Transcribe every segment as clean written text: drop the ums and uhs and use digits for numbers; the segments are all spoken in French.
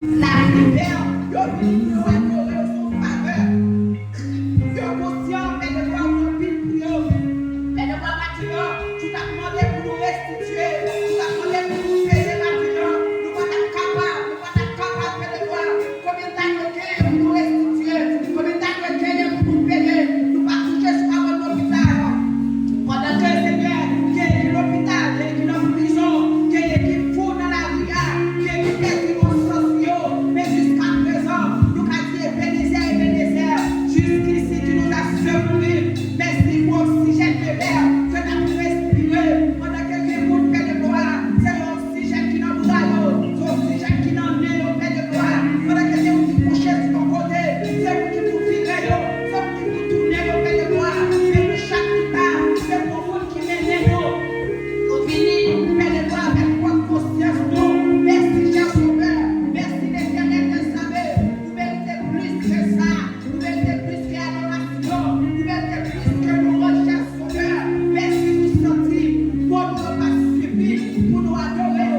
La prière, yo vini yo adorer son faveur. Yo conscient, mais de voir mon pile pour yo. Mais de voir maintenant, tu t'as demandé pour nous restituer. Tu t'as demandé pour nous payer maintenant. Nous pas être capables, de voir combien de temps pour nous restituer. Combien de temps pour nous payer. Nous pas toucher sur la bonne hôpital. Pendant que Seigneur, qui est l'hôpital, qui est en prison, qui est fou dans la rue, qui est mais jusqu'à présent, nous avons dit Ebenezer, jusqu'ici tu nous as secourus. Merci pour l'oxygène de l'air que nous avons respiré. Pendant que les gens fait de gloire, c'est l'oxygène qui nous a c'est l'oxygène qui nous a fait de gloire. Pendant que les gens qui couchent sur ton côté, c'est vous qui vous virez, c'est vous qui vous tournez au fait de gloire. Et nous chaque qui part, c'est pour vous qui menez nous. Nous venons faire de gloire avec votre conscience. Merci, cher Sauveur. Merci l'Éternel de savoir. Vous méritez plus que ça. Vous méritez plus que l'adoration. Vous méritez plus que nos recherches, Sauveur. Merci nous sentir. Pour nous pas suffire pour nous adorer.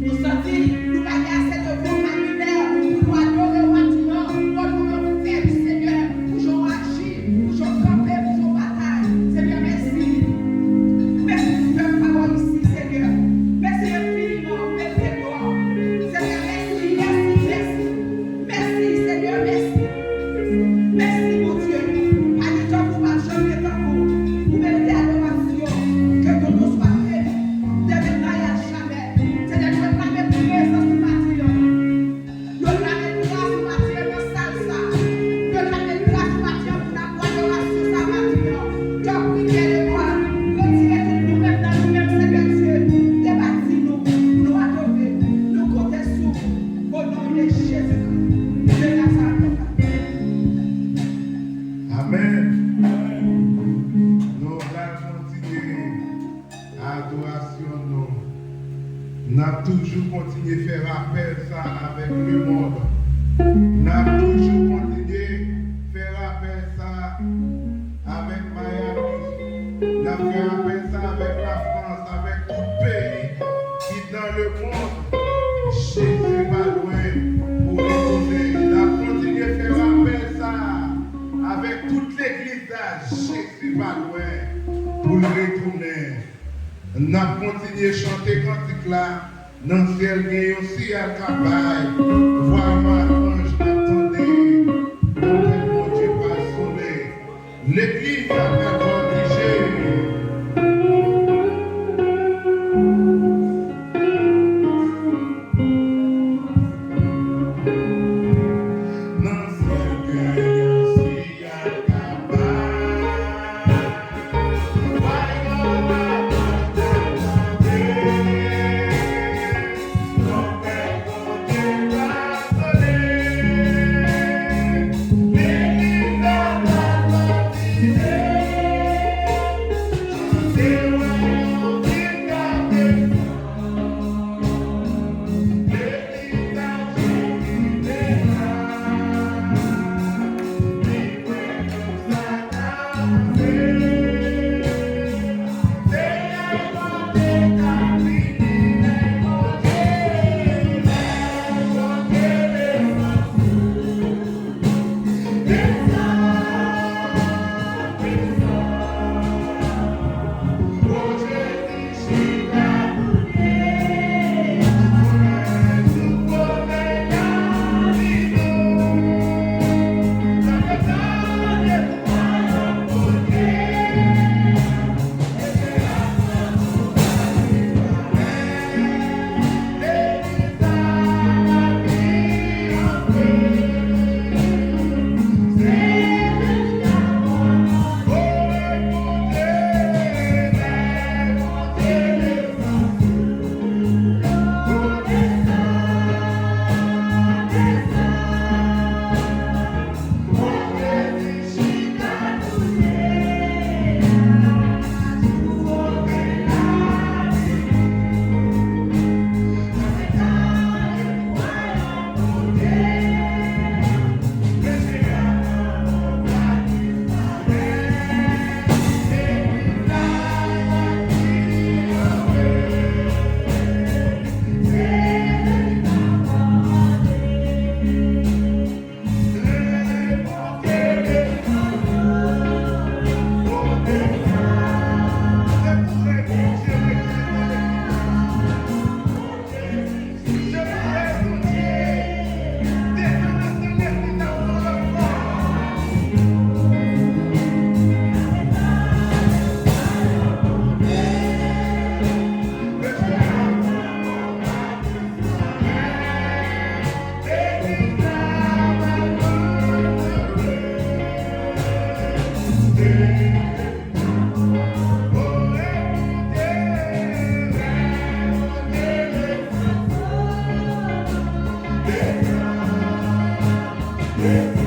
Nous sentir, nous gagner assez de vocabulaire pour nous adorer maintenant. Pour nous faire du Seigneur. Pour nous agir, pour nous camper, pour nous bataille. Seigneur, merci. Merci pour faire parole ici, Seigneur. Merci infiniment. Merci gloire. Seigneur, merci, merci, merci. Merci, Seigneur, merci. Merci, mon Dieu. À du temps pour ma jambe et ton mot. Vous méritez adoration. Que ton nom soit fait. De maintenant et à jamais. Seigneur, nous réclamons présence du matin. Nous réclamons grâce du matin dans salsa. Nous réclamons grâce du matin pour la adoration sa matin. Dieu prière de toi. Retirez tout nous-mêmes dans nous-mêmes, Seigneur Dieu. Débattez-nous, nous adorer, nous compter sur au nom de Jésus-Christ. De Nazareth. Amen. Nous allons continuer l'adoration. Nous avons toujours continué à faire appel ça avec le monde. Nous avons toujours continué à faire appel ça avec Miami. Nous avons fait appel ça avec la France, avec tout pays qui dans le monde. Jésus va loin pour retourner. Nous avons continué à faire appel ça avec toute l'église. Jésus va loin pour le retourner. Nous avons continué à chanter cantique là. Dans le ciel, il y a aussi un cabaye. Vraiment, ange, attendez. Mon Dieu va sonner. L'église a pas corrigé. Yeah. Bendiga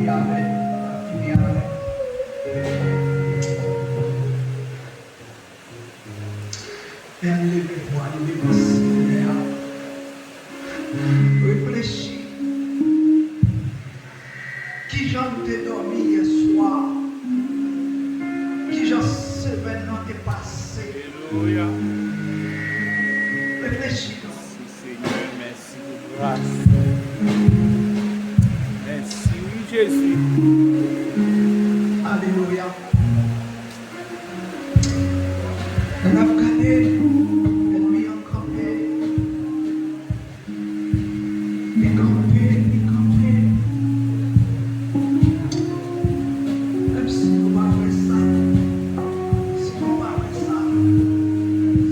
fini avec. Fini avec. Et levez-toi, levez-vous, Seigneur. Réfléchis. Qui j'en t'ai dormi hier soir? Qui j'en semaine non t'est passé? Alléluia. Réfléchis. Merci Seigneur, merci pour grâce. Merci, oui Jésus. Alléluia. On a regardé, ennemi en campé. Et campé. Même si on va faire ça,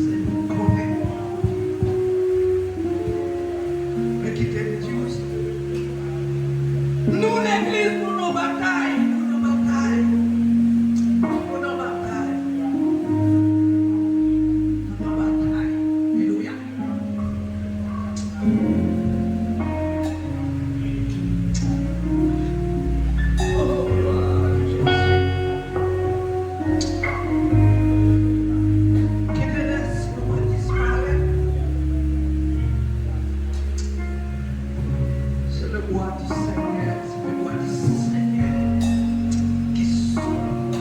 c'est nous connaître. Mais qui t'aime Dieu, nous l'église, nous nos batailles. Alléluia. C'est le bois du Seigneur, qui souffle.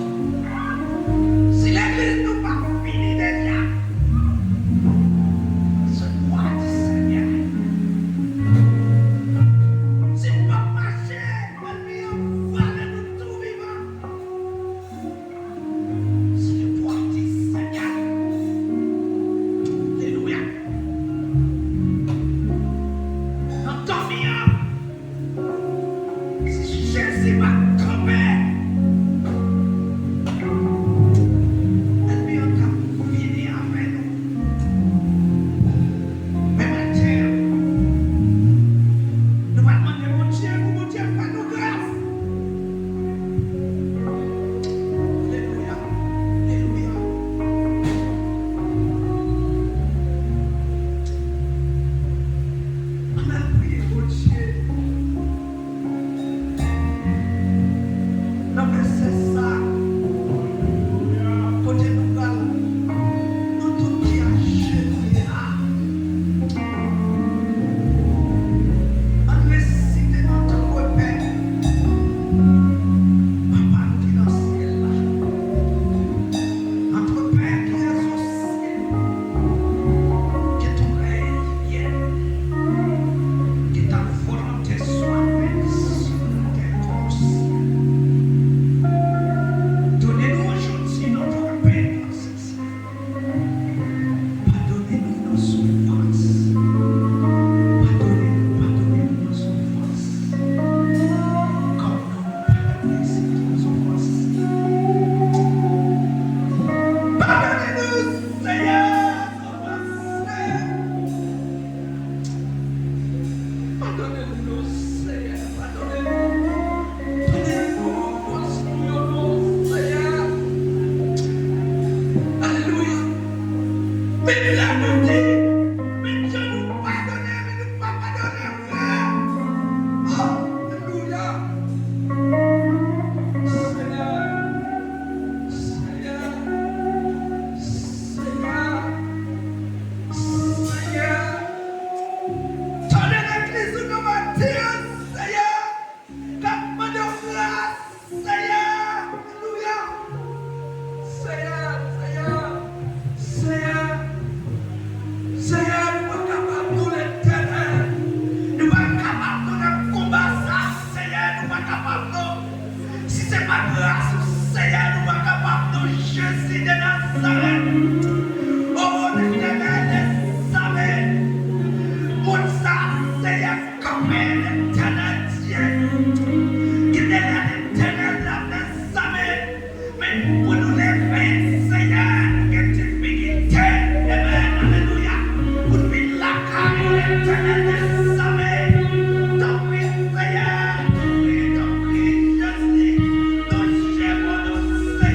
Si l'église nous pas fini déjà, ce bois du Seigneur, si nous pas marcher, ennemi en vallée nous tout vivant, c'est le bois du Seigneur. Alléluia. Dans ton mien, si Jésus va tomber, ennemi en cap fini avec nous. Mais maintenant, nous allons demander mon Dieu pour mon Dieu faire nous grâce. Alléluia. Alléluia. On a prié mon Dieu. Non mais c'est ça. Côté nous parlons, nous tout qui a jeté là. On récite notre Père. Papa qui est dans le ciel là. Notre Père qui est au ciel. Que ton règne vienne. Que ta volonté soit faite sur la terre comme au ciel. Donnez-nous aujourd'hui notre paix, notre succès. Pardonnez-nous nos souffrances. Pardonnez-nous nos souffrances. Comme nous pardonnons aussi nos offenses. Pardonnez-nous, Seigneur, nos offenses. Pardonnez-nous, Seigneur, pardonnez-nous. Pardonnez-nous, Seigneur. Alléluia. Mais là, nous dit, mais Dieu nous pardonne, mais nous pas pardonner, frère. Alléluia. Seigneur, Seigneur, Seigneur, Seigneur. Tournez l'église où nous bâtir, Seigneur. Capement de grâce, Seigneur. Alléluia. Seigneur, Seigneur, Seigneur. Seigneur, nous sommes capables de l'éternel. Nous sommes capables de combat ça, Seigneur. Nous sommes capables de. Si ce n'est pas grâce, Seigneur, nous sommes capables de Jésus de Nazareth. Oh, l'éternel, savez. Pour ça, Seigneur, comme l'éternel Dieu. Qui est l'éternel, la savez. Mais pour nous lever, Seigneur, que tu puisses. Amen. Alléluia. Pour nous la caille, l'éternel, savez. Ton Seigneur, ton Jésus. Nous gérons, Seigneur.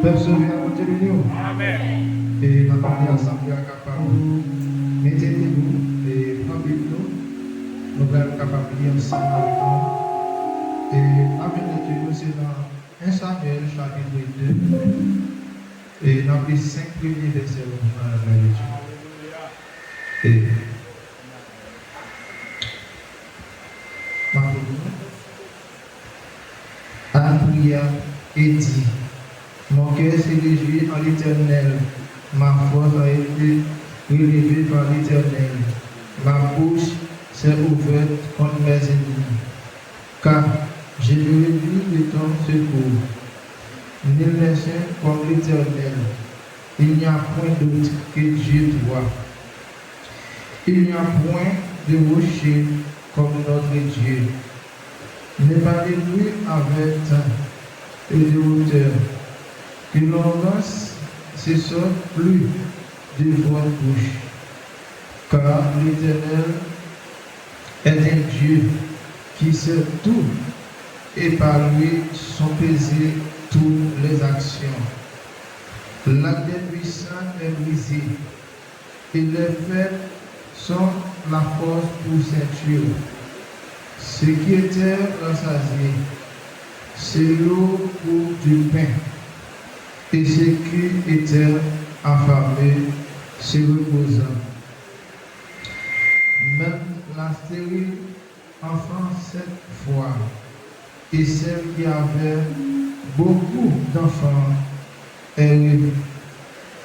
Peuple sauvé à côté de nous. Amen. Et la famille assemblée à capable. Mettez-vous et prenez nous. Nous allons capable de lire ensemble avec nous. Et la lecture, c'est dans 1 Samuel chapitre 2. Et dans les 5 premiers versets, on va la lecture. Et Anne pria et dit: mon cœur s'est réjoui en l'Éternel, ma force a été relevée par l'Éternel, ma bouche s'est ouverte contre mes ennemis, car j'ai réduit de ton secours. Nul n'est saint comme l'Éternel, il n'y a point d'autre que Dieu toi. Il n'y a point de rocher comme notre Dieu. Ne parlez plus avec temps et de hauteur, que l'on lance se sorte plus de votre bouche, car l'Éternel est un Dieu qui sait tout, et par lui sont pesées toutes les actions. L'acte des puissants est brisé, et les faits sont la force pour ceinture. Ce qui était rassasié, c'est l'eau pour du pain, et ce qui était affamé, se reposant. Même la stérile enfant 7 fois, et celle qui avait beaucoup d'enfants est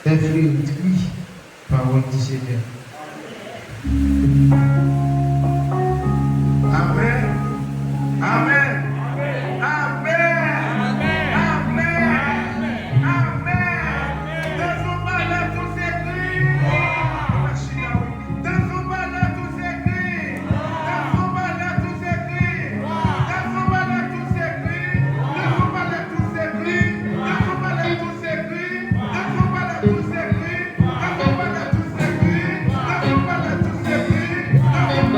flétrie, parole du Seigneur. Amen. Amen. Amen. Amen. Amen. Dans son palais tout s'écrit. Dans son palais tout s'écrit. Dans son palais tout s'écrit. Dans son palais tout s'écrit. Dans son palais tout s'écrit. Dans son palais tout s'écrit. Dans son palais tout s'écrit. Dans son palais tout s'écrit. Dans son palais tout s'écrit. Dans son palais tout s'écrit.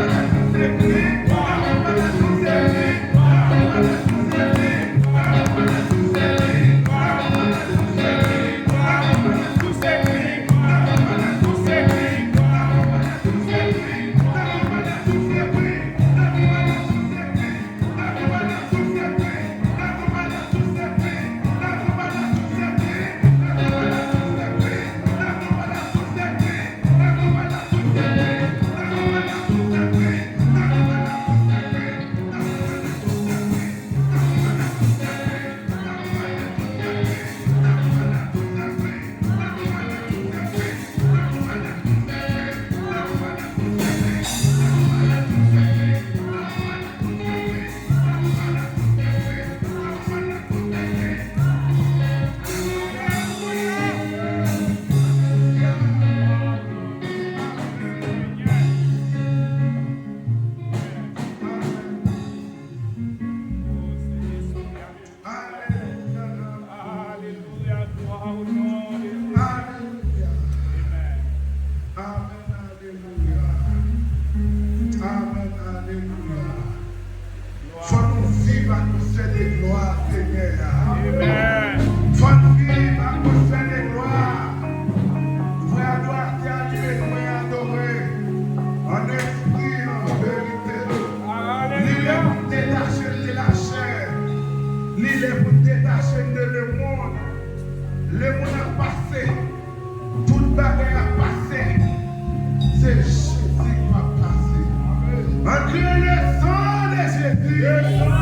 Jésus va passer. Malgré le sang de Jésus.